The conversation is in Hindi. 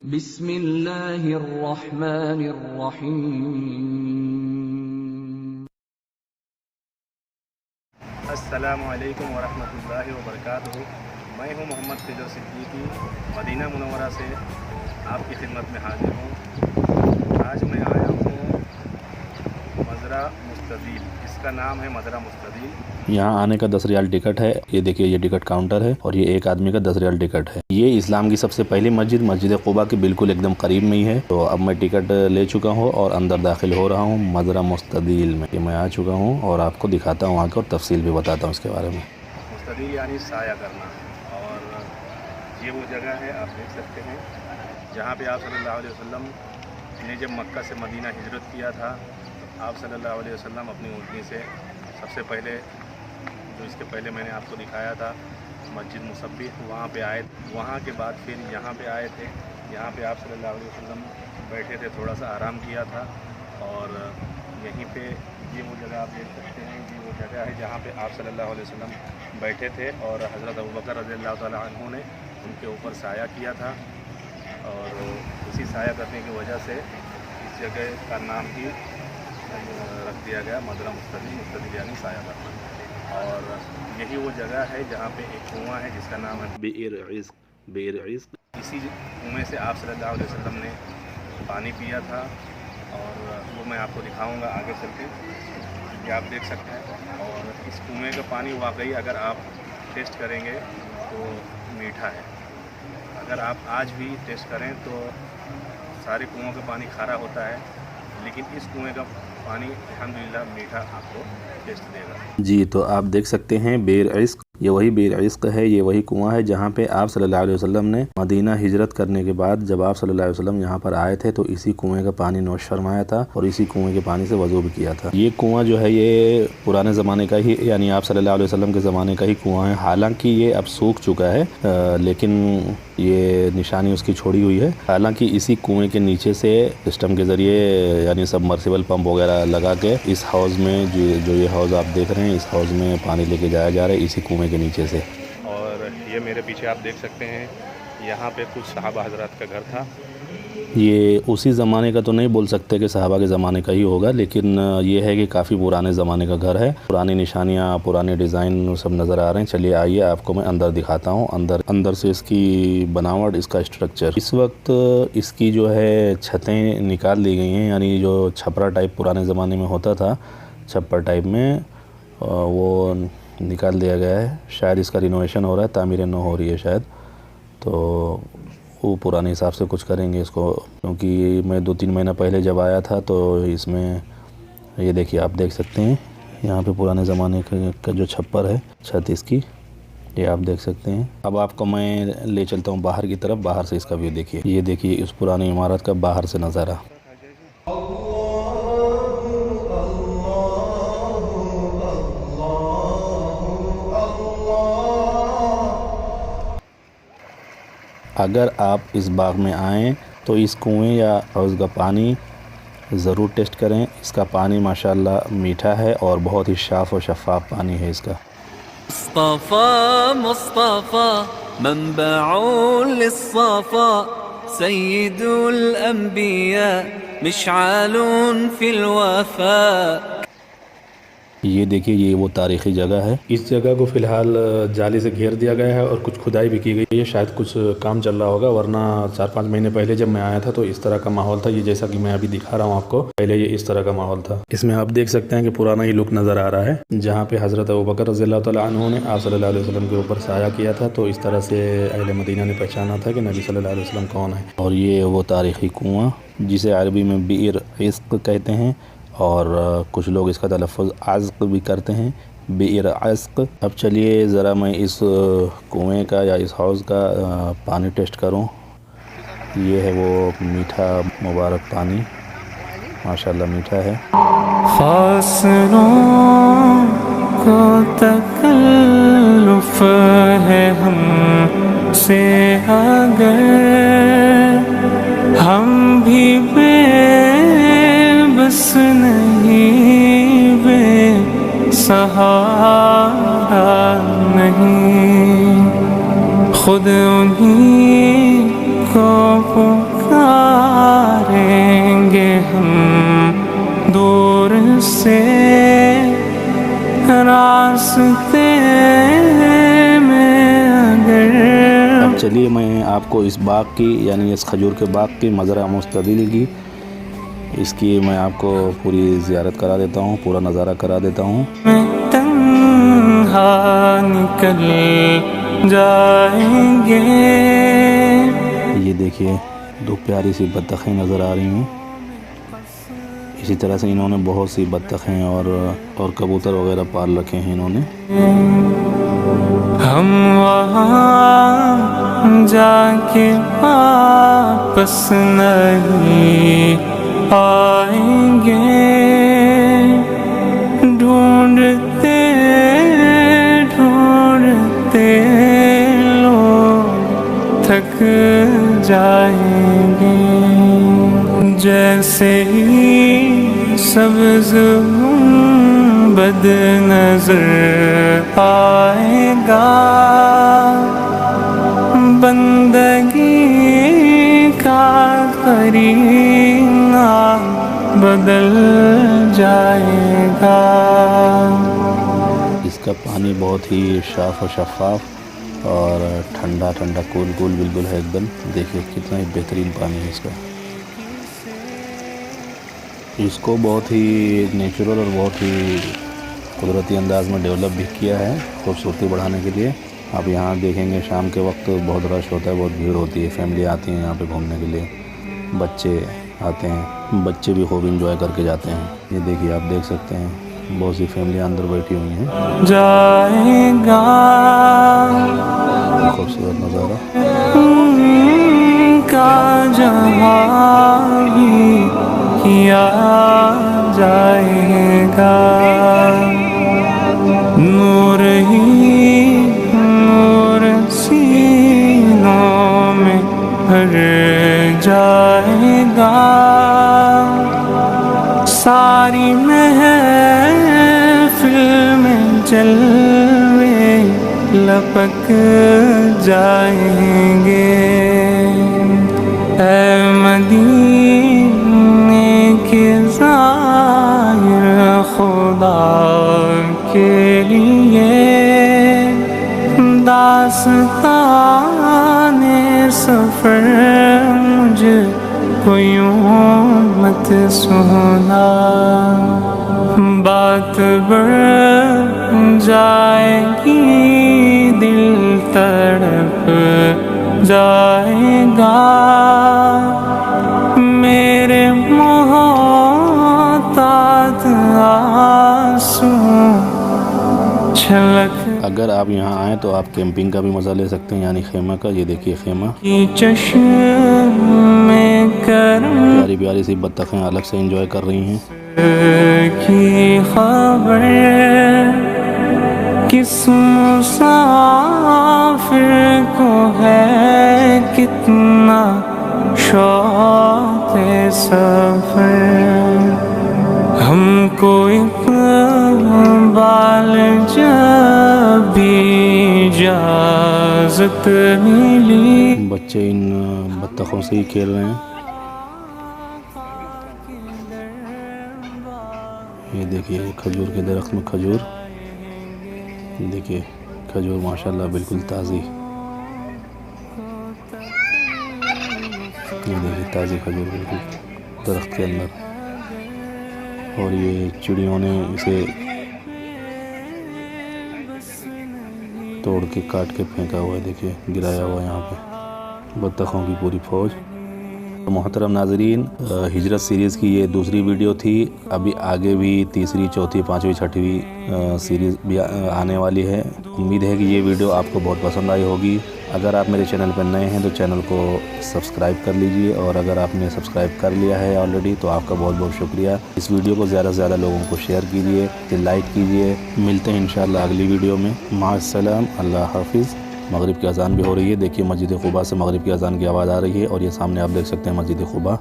बिस्मिल्लाहिर्रहमानिर्रहीम। अस्सलामु अलैकुम वरहमतुल्लाहि वबरकातुहू। मैं हूं Mohammad feather Siddiqui, Medina Munawwara से आपकी खिदमत में हाजिर हूं। आज मैं आया हूं मज़रा मुस्तदील, इसका नाम है मज़रा मुस्तदील। यहाँ आने का 10 रियाल टिकट है। ये देखिए, ये टिकट काउंटर है और ये एक आदमी का 10 रियाल टिकट है। ये इस्लाम की सबसे पहली मस्जिद क़ुबा के बिल्कुल एकदम करीब में ही है। तो अब मैं टिकट ले चुका हूँ और अंदर दाखिल हो रहा हूँ मज़रा मुस्तदील में। ये मैं आ चुका हूँ और आपको दिखाता हूँ आके और तफसील भी बताता हूँ इसके बारे में। मुस्तदील यानी साया करना, और ये वो जगह है आप देख सकते हैं जहाँ पे आप सल्लल्लाहु अलैहि वसल्लम ने जब मक्का से मदीना हिजरत किया था, आप सल्लल्लाहु अलैहि वसल्लम अपनी ऊँटनी से सबसे पहले, जो इसके पहले मैंने आपको दिखाया था मस्जिद मुसब्बिह, वहाँ पे आए। वहाँ के बाद फिर यहाँ पे आए थे। यहाँ पे आप सल्लल्लाहु अलैहि वसल्लम बैठे थे, थोड़ा सा आराम किया था। और यहीं पे ये वो जगह आप देख सकते हैं, ये वो जगह है जहाँ पे आप सल्लल्लाहु अलैहि वसल्लम बैठे थे और हज़रत अबू बकर रज़ियल्लाहु ताला अन्हु ने उनके ऊपर साया किया था। और उसी साया करने की वजह से इस जगह का नाम ही रख दिया गया मज़रा मुस्तदील। मुस्तदील यानी साया करना। और यही वो जगह है जहाँ पे एक कुआं है जिसका नाम है बिएर इश्क। बिएर इश्क, इसी कुएं से आप सल्लल्लाहु अलैहि वसल्लम ने पानी पिया था। और वो मैं आपको दिखाऊंगा आगे चल के, ये आप देख सकते हैं। और इस कुएं का पानी वाकई अगर आप टेस्ट करेंगे तो मीठा है। अगर आप आज भी टेस्ट करें तो सारे कुओं का पानी खारा होता है, लेकिन इस कुएं का पानी अल्हम्दुलिल्लाह मीठा आपको टेस्ट देगा। जी, तो आप देख सकते हैं बिएर इश्क, ये वही बिएर इश्क है। ये वही कुआं है जहाँ पे आप सल्लल्लाहु अलैहि वसल्लम ने मदीना हिजरत करने के बाद जब आप सल्लल्लाहु अलैहि वसल्लम यहाँ पर आए थे तो इसी कुएं का पानी नोश फरमाया था और इसी कुएं के पानी से वज़ू भी किया था। ये कुआं जो है ये पुराने ज़माने का ही, यानी आप सल्लल्लाहु अलैहि वसल्लम के ज़माने का ही कुआं है। हालांकि ये अब सूख चुका है, लेकिन ये निशानी उसकी छोड़ी हुई है। हालांकि इसी कुएं के नीचे से सिस्टम के ज़रिए, यानी सबमर्सिबल पंप वगैरह लगा के इस हौज़ में, जो ये हौज़ आप देख रहे हैं, इस हौज़ में पानी लेके जाया जा रहा है इसी कुएं के नीचे से। और ये मेरे पीछे आप देख सकते हैं, यहाँ पे कुछ सहाबा हज़रात का घर था। ये उसी ज़माने का तो नहीं बोल सकते कि सहाबा के ज़माने का ही होगा, लेकिन ये है कि काफ़ी पुराने ज़माने का घर है। पुरानी निशानियाँ, पुराने डिज़ाइन सब नज़र आ रहे हैं। चलिए आइए आपको मैं अंदर दिखाता हूँ। अंदर से इसकी बनावट, इसका स्ट्रक्चर। इस वक्त इसकी जो है छतें निकाल दी गई हैं, यानी जो छपरा टाइप पुराने ज़माने में होता था, छप्पर टाइप में, वो निकाल दिया गया है। शायद इसका रिनोवेशन हो रहा है, तामीर नौ हो रही है शायद। तो वो पुराने हिसाब से कुछ करेंगे इसको, क्योंकि मैं 2-3 महीना पहले जब आया था तो इसमें, ये देखिए आप देख सकते हैं यहाँ पे पुराने ज़माने का जो छप्पर है, छत इसकी, ये आप देख सकते हैं। अब आपको मैं ले चलता हूँ बाहर की तरफ। बाहर से इसका व्यू देखिए। ये देखिए उस पुरानी इमारत का बाहर से नज़ारा। अगर आप इस बाग में आएँ तो इस कुएं या हौज़ का पानी ज़रूर टेस्ट करें। इसका पानी माशाल्लाह मीठा है और बहुत ही साफ़ और शफ़ाफ़ पानी है इसका। मुस्तफ़ा मुस्तफ़ा मंबउल लिस्सफ़ा सय्यिदुल अंबिया मिशअलुन फिल वफ़ा। ये देखिए, ये वो तारीख़ी जगह है। इस जगह को फ़िलहाल जाली से घेर दिया गया है और कुछ खुदाई भी की गई है। शायद कुछ काम चल रहा होगा, वरना 4-5 महीने पहले जब मैं आया था तो इस तरह का माहौल था। ये जैसा कि मैं अभी दिखा रहा हूँ आपको, पहले ये इस तरह का माहौल था। इसमें आप देख सकते हैं कि पुराना ही लुक नज़र आ रहा है। जहाँ पे हज़रत अबू बकर रज़ियल्लाहु ताला अन्हु ने आप सल्लल्लाहु अलैहि वसल्लम के ऊपर साया किया था, तो इस तरह से अहले मदीना ने पहचाना था कि नबी सल्लल्लाहु अलैहि वसल्लम कौन है। और ये वो तारीख़ी कुआँ जिसे अरबी में बिएर इश्क कहते हैं, और कुछ लोग इसका तलफ़्फ़ुज़ आज़्क़ भी करते हैं, बिएर इश्क। अब चलिए ज़रा मैं इस कुएं का या इस हौज़ का पानी टेस्ट करूं। ये है वो मीठा मुबारक पानी, माशाल्लाह मीठा है। फासलों को तकल्लुफ़ है हमसे अगर हम भी बेबस नहीं, बेसहारा नहीं, खुद उन्हीं को पुकारेंगे हम दूर से रास्ते में अगर। अब चलिए मैं आपको इस बाग की यानी इस खजूर के बाग की मज़रा मुस्तदिल की इसकी मैं आपको पूरी ज़ियारत करा देता हूँ, पूरा नज़ारा करा देता हूँ। मैं तन्हा निकल जाएंगे। ये देखिए दो प्यारी सी बत्तखें नज़र आ रही हैं। इसी तरह से इन्होंने बहुत सी बत्तखें और कबूतर वगैरह पाल रखे हैं इन्होंने। हम वहाँ जाके वापस नहीं आएंगे। ढूंढते ढूंढते लोग थक जाएंगे। जैसे ही सब्ज़ गुंबद नजर आएगा, बंदगी का करीना बदल जाएगा। इसका पानी बहुत ही साफ़ और शफ़ाफ़ और ठंडा ठंडा कूल कूल बिल्कुल है एकदम। देखिए कितना ही बेहतरीन पानी है इसका। इसको बहुत ही नेचुरल और बहुत ही कुदरती अंदाज़ में डेवलप भी किया है खूबसूरती बढ़ाने के लिए। आप यहाँ देखेंगे शाम के वक्त बहुत रश होता है, बहुत भीड़ होती है, फैमिली आती है यहाँ पे घूमने के लिए, बच्चे आते हैं, बच्चे भी खूब इंजॉय करके जाते हैं। ये देखिए आप देख सकते हैं बहुत सी फैमिली अंदर बैठी हुई हैं। जाएगा खूबसूरत नज़ारा का जहाँ भी किया जाएगा। नूर ही नूर सीनों में भर जाएगा। सारी महफिल में जलवे लपक जाएंगे। ऐ मदीने के ज़ाहिर खुदा के लिए दास्ताने सफ़र मुझको यूं मत सुना। बात बढ़ जाएगी, दिल तड़प जाएगा। मेरे मोहतात आंसू छलक। अगर आप यहाँ आएँ तो आप कैंपिंग का भी मज़ा ले सकते हैं, यानी खेमा का। ये देखिए खेमा, चश्मे करम प्यारी प्यारी सी बत्तखें अलग से एंजॉय कर रही हैं। की खबर किस मुसाफिर को है कितना शौक़ सफ़र। हमको इक़बाल जब भी इजाज़त मिली। बच्चे इन बत्तखों से ही खेल रहे हैं। ये देखिए खजूर के दरख्त में खजूर, देखिए खजूर माशाल्लाह बिल्कुल ताज़ी। ये देखिए ताज़ी खजूर बिल्कुल दरख्त के अंदर। और ये चिड़ियों ने इसे तोड़ के काट के फेंका हुआ है, देखिए गिराया हुआ है यहाँ पे बत्तखों की पूरी फ़ौज। मोहतरम नाज़रीन, हिजरत सीरीज़ की ये दूसरी वीडियो थी। अभी आगे भी तीसरी, चौथी, पाँचवीं, छठवीं सीरीज़ भी आने वाली है। उम्मीद है कि ये वीडियो आपको बहुत पसंद आई होगी। अगर आप मेरे चैनल पर नए हैं तो चैनल को सब्सक्राइब कर लीजिए, और अगर आपने सब्सक्राइब कर लिया है ऑलरेडी तो आपका बहुत बहुत शुक्रिया। इस वीडियो को ज़्यादा से ज़्यादा लोगों को शेयर कीजिए, लाइक कीजिए। मिलते हैं इंशाअल्लाह अगली वीडियो में। माअस्सलाम, अल्लाह हाफिज़। मगरिब की अज़ान भी हो रही है, देखिए मस्जिद ख़ुबा से मगरिब की अज़ान की आवाज़ आ रही है, और ये सामने आप देख सकते हैं मस्जिद ख़ुबा।